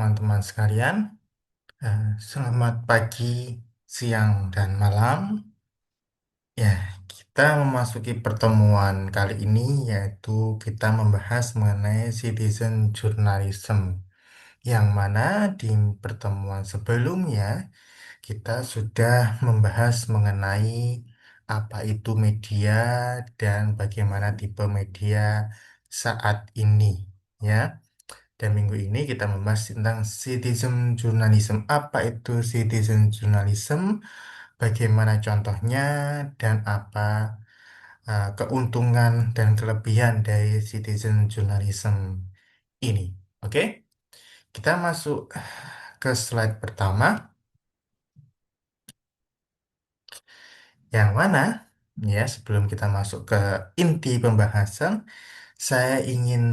teman-teman sekalian. Selamat pagi, siang, dan malam. Ya, kita memasuki pertemuan kali ini, yaitu kita membahas mengenai citizen journalism, yang mana di pertemuan sebelumnya kita sudah membahas mengenai apa itu media dan bagaimana tipe media saat ini. Ya. Dan minggu ini kita membahas tentang citizen journalism. Apa itu citizen journalism? Bagaimana contohnya dan apa keuntungan dan kelebihan dari citizen journalism ini? Oke, kita masuk ke slide pertama, yang mana ya sebelum kita masuk ke inti pembahasan, saya ingin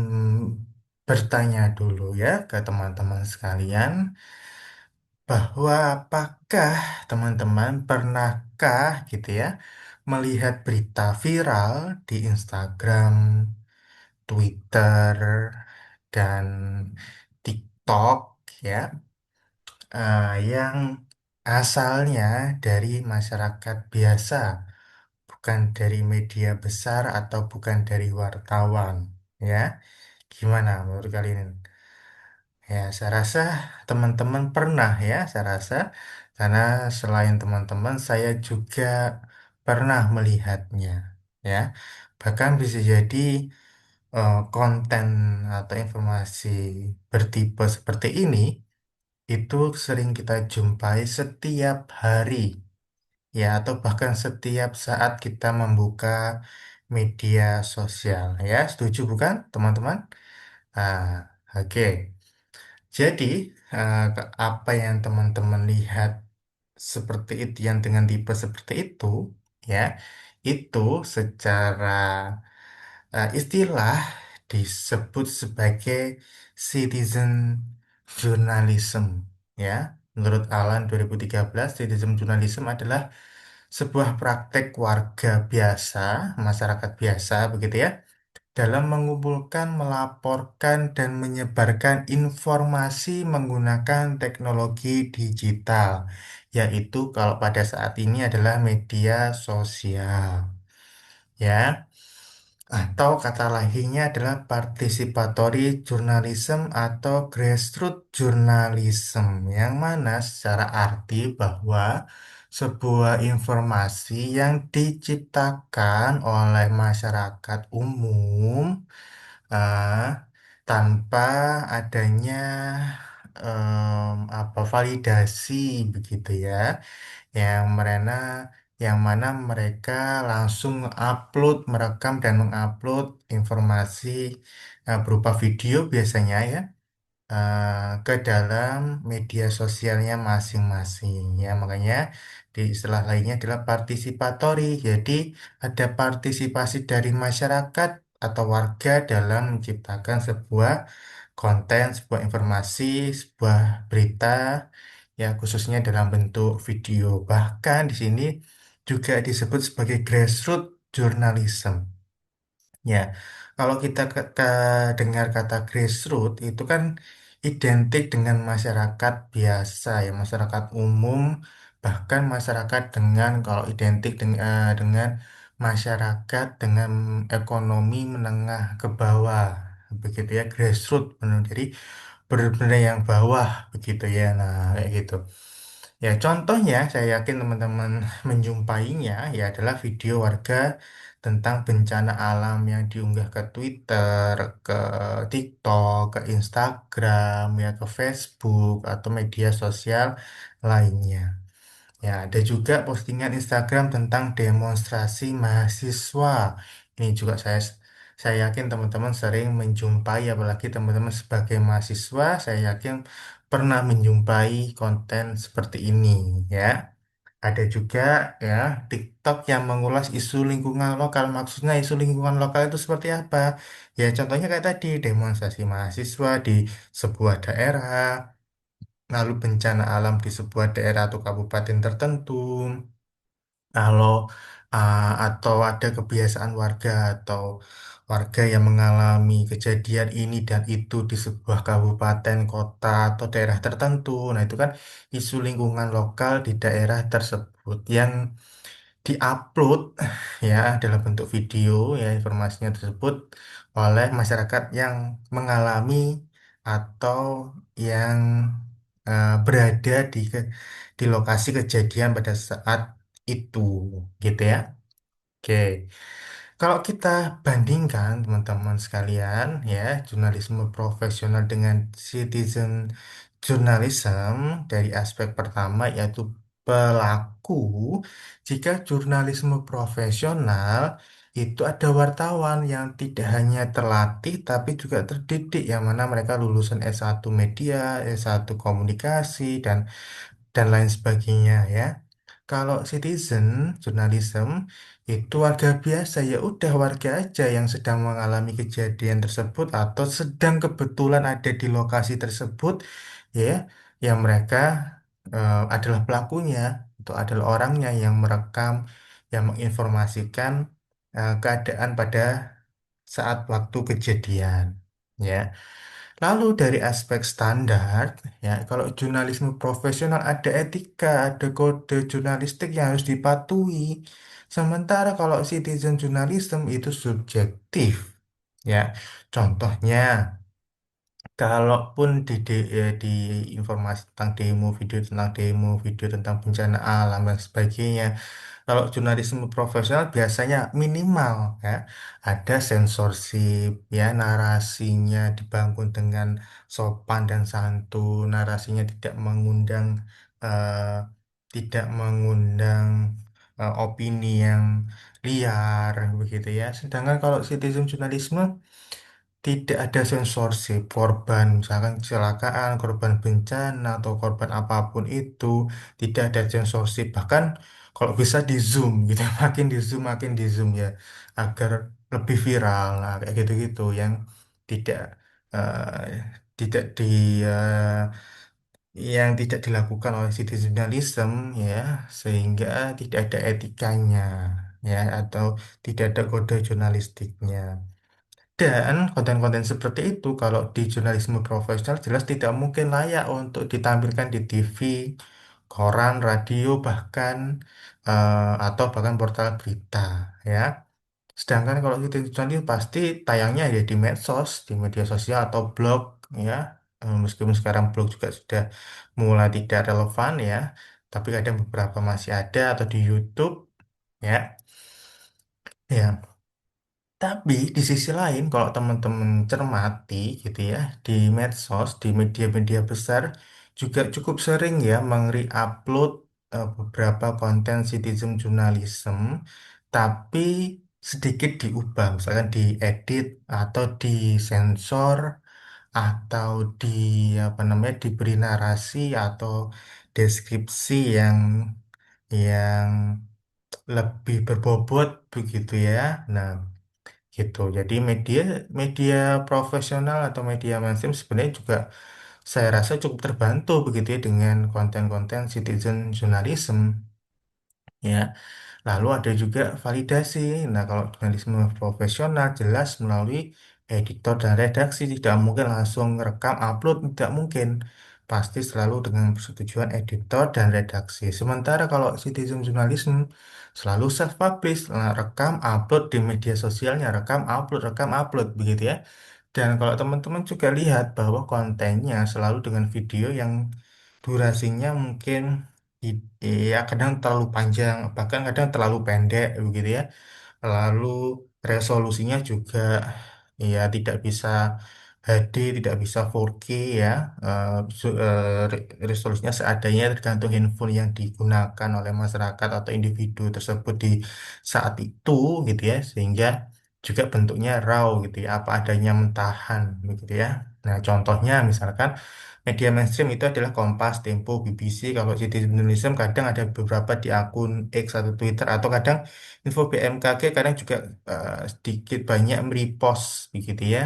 bertanya dulu ya ke teman-teman sekalian, bahwa apakah teman-teman pernahkah gitu ya melihat berita viral di Instagram, Twitter, dan TikTok ya, yang asalnya dari masyarakat biasa, bukan dari media besar atau bukan dari wartawan ya. Gimana menurut kalian? Ya, saya rasa teman-teman pernah ya, saya rasa karena selain teman-teman, saya juga pernah melihatnya ya. Bahkan bisa jadi konten atau informasi bertipe seperti ini itu sering kita jumpai setiap hari ya, atau bahkan setiap saat kita membuka media sosial ya. Setuju bukan, teman-teman? Ah, oke. Jadi, apa yang teman-teman lihat seperti itu, yang dengan tipe seperti itu, ya, itu secara istilah disebut sebagai citizen journalism, ya. Menurut Alan 2013, citizen journalism adalah sebuah praktek warga biasa, masyarakat biasa, begitu ya, dalam mengumpulkan, melaporkan, dan menyebarkan informasi menggunakan teknologi digital, yaitu kalau pada saat ini adalah media sosial. Ya, atau kata lainnya adalah participatory journalism atau grassroots journalism, yang mana secara arti bahwa sebuah informasi yang diciptakan oleh masyarakat umum ah, tanpa adanya validasi begitu ya, yang mana mereka langsung upload, merekam dan mengupload informasi berupa video biasanya ya, ke dalam media sosialnya masing-masing ya. Makanya di istilah lainnya adalah partisipatory. Jadi ada partisipasi dari masyarakat atau warga dalam menciptakan sebuah konten, sebuah informasi, sebuah berita ya, khususnya dalam bentuk video. Bahkan di sini juga disebut sebagai grassroots journalism. Ya, kalau kita dengar kata grassroots itu kan identik dengan masyarakat biasa ya, masyarakat umum, bahkan masyarakat dengan, kalau identik dengan masyarakat dengan ekonomi menengah ke bawah, begitu ya, grassroots, benar. Jadi benar-benar yang bawah begitu ya, nah kayak gitu. Ya, contohnya saya yakin teman-teman menjumpainya ya adalah video warga tentang bencana alam yang diunggah ke Twitter, ke TikTok, ke Instagram, ya ke Facebook atau media sosial lainnya. Ya, ada juga postingan Instagram tentang demonstrasi mahasiswa. Ini juga saya yakin teman-teman sering menjumpai, apalagi teman-teman sebagai mahasiswa, saya yakin pernah menjumpai konten seperti ini, ya. Ada juga ya TikTok yang mengulas isu lingkungan lokal. Maksudnya isu lingkungan lokal itu seperti apa? Ya, contohnya kayak tadi, demonstrasi mahasiswa di sebuah daerah, lalu bencana alam di sebuah daerah atau kabupaten tertentu, kalau atau ada kebiasaan warga atau warga yang mengalami kejadian ini dan itu di sebuah kabupaten, kota, atau daerah tertentu. Nah, itu kan isu lingkungan lokal di daerah tersebut yang diupload ya dalam bentuk video ya informasinya tersebut oleh masyarakat yang mengalami atau yang berada di lokasi kejadian pada saat itu gitu ya. Oke. Kalau kita bandingkan teman-teman sekalian ya, jurnalisme profesional dengan citizen journalism dari aspek pertama yaitu pelaku, jika jurnalisme profesional itu ada wartawan yang tidak hanya terlatih tapi juga terdidik yang mana mereka lulusan S1 media, S1 komunikasi dan lain sebagainya ya. Kalau citizen journalism itu warga biasa ya udah warga aja yang sedang mengalami kejadian tersebut atau sedang kebetulan ada di lokasi tersebut ya yang mereka adalah pelakunya itu adalah orangnya yang merekam yang menginformasikan keadaan pada saat waktu kejadian ya. Lalu dari aspek standar, ya kalau jurnalisme profesional ada etika, ada kode jurnalistik yang harus dipatuhi. Sementara kalau citizen journalism itu subjektif, ya. Contohnya, kalaupun di informasi tentang demo, video tentang bencana alam dan sebagainya, kalau jurnalisme profesional biasanya minimal ya ada sensorship ya narasinya dibangun dengan sopan dan santun, narasinya eh, tidak mengundang opini yang liar begitu ya. Sedangkan kalau citizen jurnalisme tidak ada sensorship korban, misalkan kecelakaan, korban bencana, atau korban apapun itu, tidak ada sensorship. Bahkan kalau bisa di zoom gitu, makin di zoom ya, agar lebih viral, nah, kayak gitu-gitu yang tidak eh, tidak di eh, yang tidak dilakukan oleh citizen journalism ya, sehingga tidak ada etikanya ya, atau tidak ada kode jurnalistiknya. Dan konten-konten seperti itu kalau di jurnalisme profesional jelas tidak mungkin layak untuk ditampilkan di TV, koran, radio, bahkan atau bahkan portal berita ya. Sedangkan kalau itu jurnalisme pasti tayangnya ya di medsos, di media sosial atau blog ya. Meskipun sekarang blog juga sudah mulai tidak relevan ya, tapi kadang beberapa masih ada atau di YouTube ya. Ya, tapi di sisi lain, kalau teman-teman cermati gitu ya, di medsos, di media-media besar juga cukup sering ya meng-upload beberapa konten citizen journalism, tapi sedikit diubah, misalkan diedit atau disensor atau di apa namanya diberi narasi atau deskripsi yang lebih berbobot begitu ya. Nah, gitu. Jadi media media profesional atau media mainstream sebenarnya juga saya rasa cukup terbantu begitu ya dengan konten-konten citizen journalism ya. Lalu ada juga validasi. Nah, kalau jurnalisme profesional jelas melalui editor dan redaksi tidak mungkin langsung rekam upload tidak mungkin. Pasti selalu dengan persetujuan editor dan redaksi. Sementara kalau citizen journalism selalu self publish, rekam upload di media sosialnya, rekam upload begitu ya. Dan kalau teman-teman juga lihat bahwa kontennya selalu dengan video yang durasinya mungkin ya kadang terlalu panjang, bahkan kadang terlalu pendek begitu ya. Lalu resolusinya juga ya tidak bisa HD, tidak bisa 4K ya. Resolusinya seadanya tergantung handphone yang digunakan oleh masyarakat atau individu tersebut di saat itu gitu ya. Sehingga juga bentuknya raw gitu ya, apa adanya mentahan begitu ya. Nah, contohnya misalkan media mainstream itu adalah Kompas, Tempo, BBC. Kalau Citizen Journalism kadang ada beberapa di akun X atau Twitter atau kadang info BMKG kadang juga sedikit banyak merepost begitu ya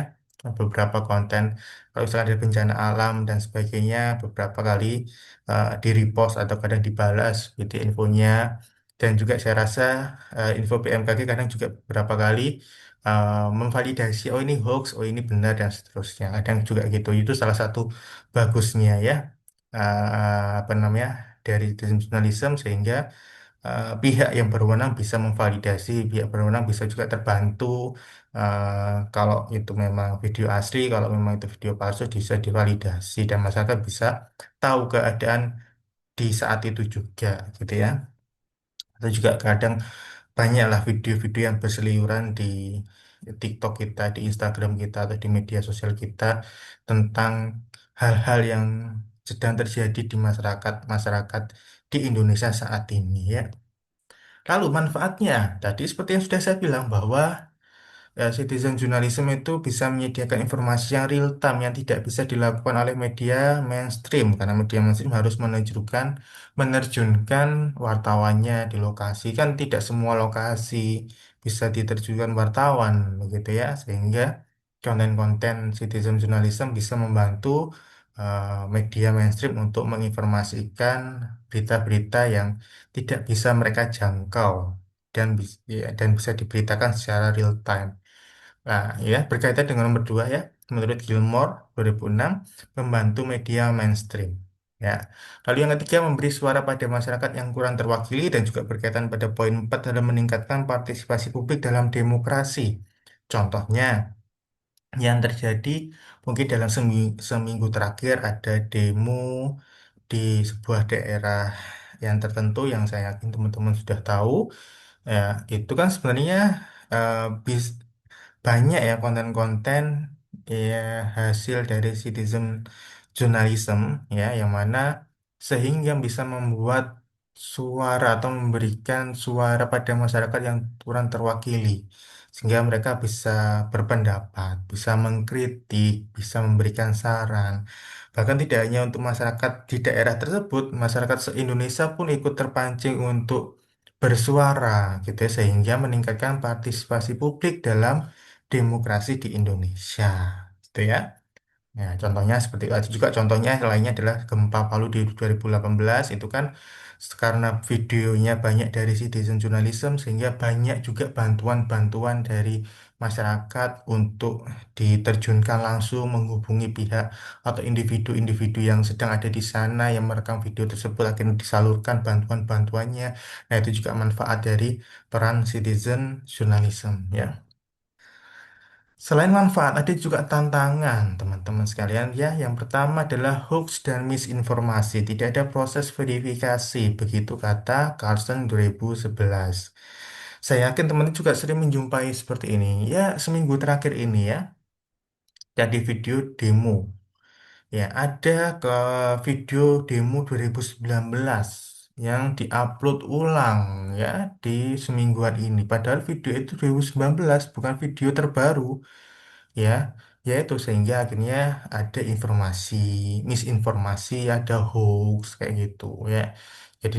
beberapa konten. Kalau misalnya ada bencana alam dan sebagainya beberapa kali di repost atau kadang dibalas gitu infonya. Dan juga saya rasa info BMKG kadang juga beberapa kali memvalidasi oh ini hoax, oh ini benar dan seterusnya. Kadang juga gitu. Itu salah satu bagusnya ya apa namanya dari jurnalisme sehingga pihak yang berwenang bisa memvalidasi, pihak berwenang bisa juga terbantu kalau itu memang video asli, kalau memang itu video palsu bisa divalidasi dan masyarakat bisa tahu keadaan di saat itu juga gitu ya. Atau juga kadang banyaklah video-video yang berseliweran di TikTok kita, di Instagram kita, atau di media sosial kita tentang hal-hal yang sedang terjadi di masyarakat di Indonesia saat ini ya. Lalu manfaatnya, tadi seperti yang sudah saya bilang bahwa citizen journalism itu bisa menyediakan informasi yang real time yang tidak bisa dilakukan oleh media mainstream karena media mainstream harus menerjunkan wartawannya di lokasi kan tidak semua lokasi bisa diterjunkan wartawan begitu ya sehingga konten-konten citizen journalism bisa membantu media mainstream untuk menginformasikan berita-berita yang tidak bisa mereka jangkau dan bisa diberitakan secara real time. Nah, ya, berkaitan dengan nomor dua ya, menurut Gilmore 2006, membantu media mainstream. Ya. Lalu yang ketiga, memberi suara pada masyarakat yang kurang terwakili dan juga berkaitan pada poin 4 dalam meningkatkan partisipasi publik dalam demokrasi. Contohnya, yang terjadi mungkin dalam seminggu terakhir ada demo di sebuah daerah yang tertentu yang saya yakin teman-teman sudah tahu. Ya, itu kan sebenarnya eh, bis, banyak ya konten-konten ya hasil dari citizen journalism ya yang mana sehingga bisa membuat suara atau memberikan suara pada masyarakat yang kurang terwakili sehingga mereka bisa berpendapat, bisa mengkritik, bisa memberikan saran. Bahkan tidak hanya untuk masyarakat di daerah tersebut, masyarakat se-Indonesia pun ikut terpancing untuk bersuara gitu ya, sehingga meningkatkan partisipasi publik dalam demokrasi di Indonesia gitu ya. Ya, contohnya seperti itu juga contohnya lainnya adalah gempa Palu di 2018 itu kan karena videonya banyak dari citizen journalism sehingga banyak juga bantuan-bantuan dari masyarakat untuk diterjunkan langsung menghubungi pihak atau individu-individu yang sedang ada di sana yang merekam video tersebut akhirnya disalurkan bantuan-bantuannya. Nah, itu juga manfaat dari peran citizen journalism ya. Selain manfaat, ada juga tantangan, teman-teman sekalian. Ya, yang pertama adalah hoax dan misinformasi. Tidak ada proses verifikasi, begitu kata Carlson 2011. Saya yakin teman-teman juga sering menjumpai seperti ini. Ya, seminggu terakhir ini ya, jadi video demo. Ya, ada ke video demo 2019 yang diupload ulang ya di semingguan ini. Padahal video itu 2019 bukan video terbaru ya yaitu sehingga akhirnya ada informasi misinformasi ada hoax kayak gitu ya jadi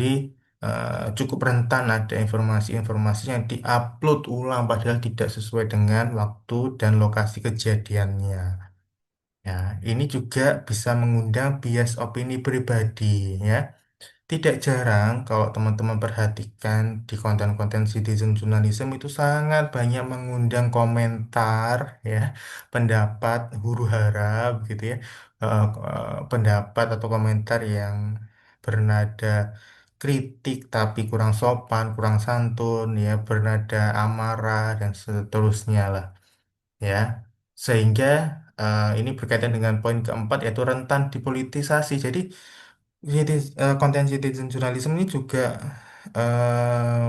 cukup rentan ada informasi-informasi yang diupload ulang padahal tidak sesuai dengan waktu dan lokasi kejadiannya ya ini juga bisa mengundang bias opini pribadi ya tidak jarang kalau teman-teman perhatikan di konten-konten citizen journalism itu sangat banyak mengundang komentar ya, pendapat huru-hara begitu ya, pendapat atau komentar yang bernada kritik tapi kurang sopan, kurang santun ya, bernada amarah dan seterusnya lah ya. Sehingga ini berkaitan dengan poin keempat yaitu rentan dipolitisasi. Jadi konten citizen journalism ini juga eh,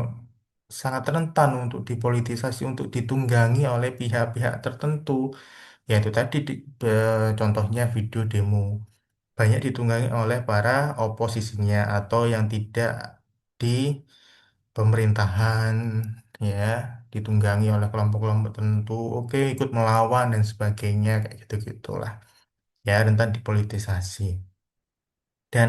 sangat rentan untuk dipolitisasi, untuk ditunggangi oleh pihak-pihak tertentu. Yaitu tadi contohnya video demo banyak ditunggangi oleh para oposisinya atau yang tidak di pemerintahan, ya, ditunggangi oleh kelompok-kelompok tertentu. Oke, ikut melawan dan sebagainya kayak gitu-gitulah. Ya, rentan dipolitisasi. Dan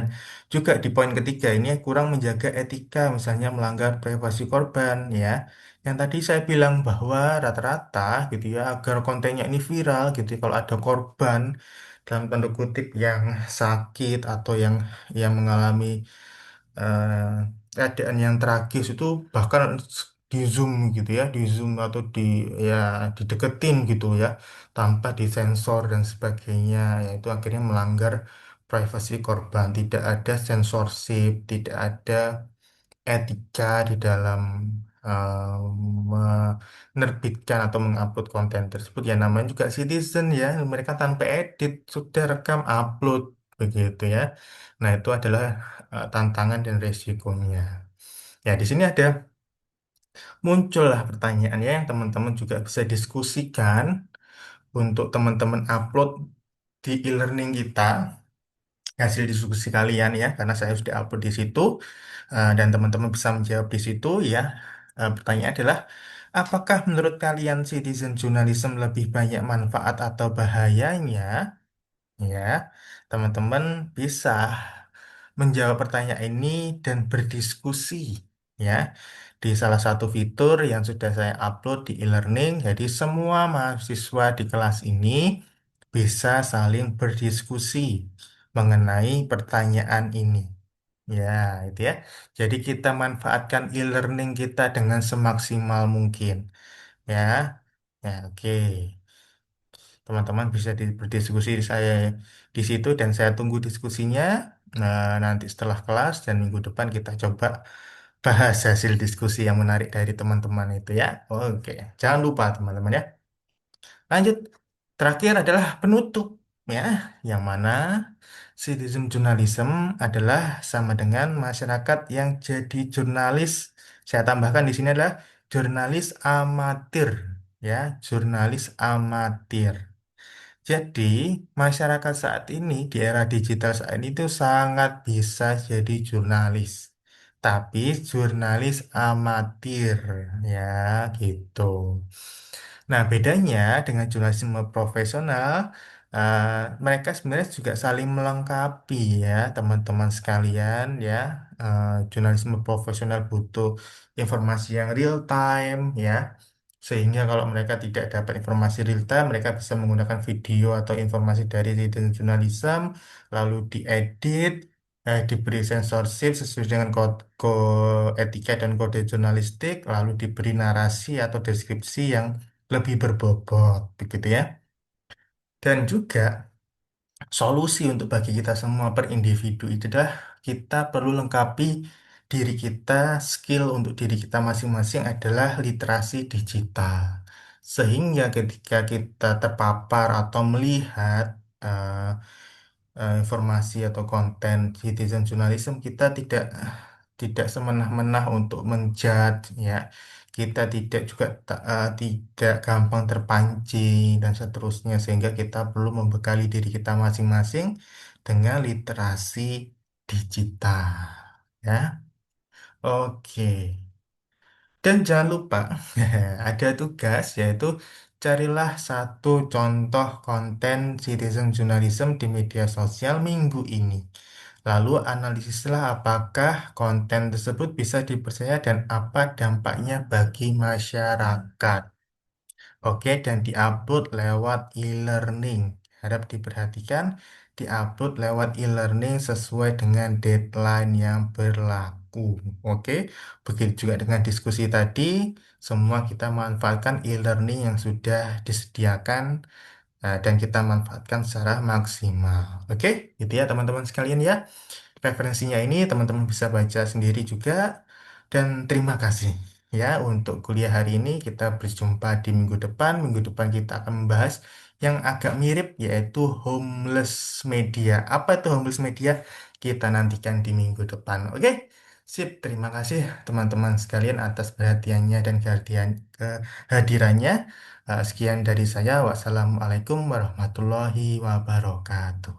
juga di poin ketiga ini kurang menjaga etika, misalnya melanggar privasi korban, ya. Yang tadi saya bilang bahwa rata-rata gitu ya, agar kontennya ini viral gitu, ya, kalau ada korban dalam tanda kutip yang sakit atau yang mengalami keadaan yang tragis itu bahkan di zoom gitu ya, di zoom atau di ya dideketin gitu ya, tanpa disensor dan sebagainya, yaitu akhirnya melanggar privasi korban. Tidak ada censorship, tidak ada etika di dalam eh, menerbitkan atau mengupload konten tersebut. Ya namanya juga citizen ya, mereka tanpa edit sudah rekam upload begitu ya. Nah itu adalah tantangan dan resikonya. Ya di sini ada muncullah pertanyaan ya yang teman-teman juga bisa diskusikan untuk teman-teman upload di e-learning kita, hasil diskusi kalian ya, karena saya sudah upload di situ dan teman-teman bisa menjawab di situ ya. Pertanyaan adalah, apakah menurut kalian citizen journalism lebih banyak manfaat atau bahayanya? Ya, teman-teman bisa menjawab pertanyaan ini dan berdiskusi ya di salah satu fitur yang sudah saya upload di e-learning. Jadi semua mahasiswa di kelas ini bisa saling berdiskusi mengenai pertanyaan ini. Ya, itu ya. Jadi kita manfaatkan e-learning kita dengan semaksimal mungkin. Ya, ya, oke. Teman-teman bisa berdiskusi saya di situ dan saya tunggu diskusinya. Nah, nanti setelah kelas dan minggu depan kita coba bahas hasil diskusi yang menarik dari teman-teman itu ya. Oke, jangan lupa teman-teman ya. Lanjut, terakhir adalah penutup ya, yang mana citizen journalism adalah sama dengan masyarakat yang jadi jurnalis. Saya tambahkan di sini adalah jurnalis amatir ya, jurnalis amatir. Jadi, masyarakat saat ini di era digital saat ini itu sangat bisa jadi jurnalis. Tapi jurnalis amatir ya gitu. Nah, bedanya dengan jurnalisme profesional, eh, mereka sebenarnya juga saling melengkapi ya, teman-teman sekalian ya. Jurnalisme profesional butuh informasi yang real time ya. Sehingga kalau mereka tidak dapat informasi real time, mereka bisa menggunakan video atau informasi dari citizen journalism, lalu diedit, diberi censorship sesuai dengan etika dan kode jurnalistik, lalu diberi narasi atau deskripsi yang lebih berbobot, begitu ya. Dan juga solusi untuk bagi kita semua per individu itu adalah kita perlu lengkapi diri kita, skill untuk diri kita masing-masing adalah literasi digital. Sehingga ketika kita terpapar atau melihat eh, informasi atau konten citizen journalism, kita tidak semena-mena untuk menjudge ya. Kita tidak juga tidak gampang terpancing dan seterusnya, sehingga kita perlu membekali diri kita masing-masing dengan literasi digital ya. Oke. Dan jangan lupa ada tugas, yaitu carilah satu contoh konten citizen journalism di media sosial minggu ini. Lalu analisislah apakah konten tersebut bisa dipercaya dan apa dampaknya bagi masyarakat. Oke, dan diupload lewat e-learning. Harap diperhatikan, diupload lewat e-learning sesuai dengan deadline yang berlaku. Oke, begitu juga dengan diskusi tadi, semua kita manfaatkan e-learning yang sudah disediakan dan kita manfaatkan secara maksimal. Oke, gitu ya teman-teman sekalian ya. Referensinya ini teman-teman bisa baca sendiri juga. Dan terima kasih ya untuk kuliah hari ini. Kita berjumpa di minggu depan. Minggu depan kita akan membahas yang agak mirip yaitu homeless media. Apa itu homeless media? Kita nantikan di minggu depan. Oke? Sip, terima kasih teman-teman sekalian atas perhatiannya dan kehadirannya. Sekian dari saya. Wassalamualaikum warahmatullahi wabarakatuh.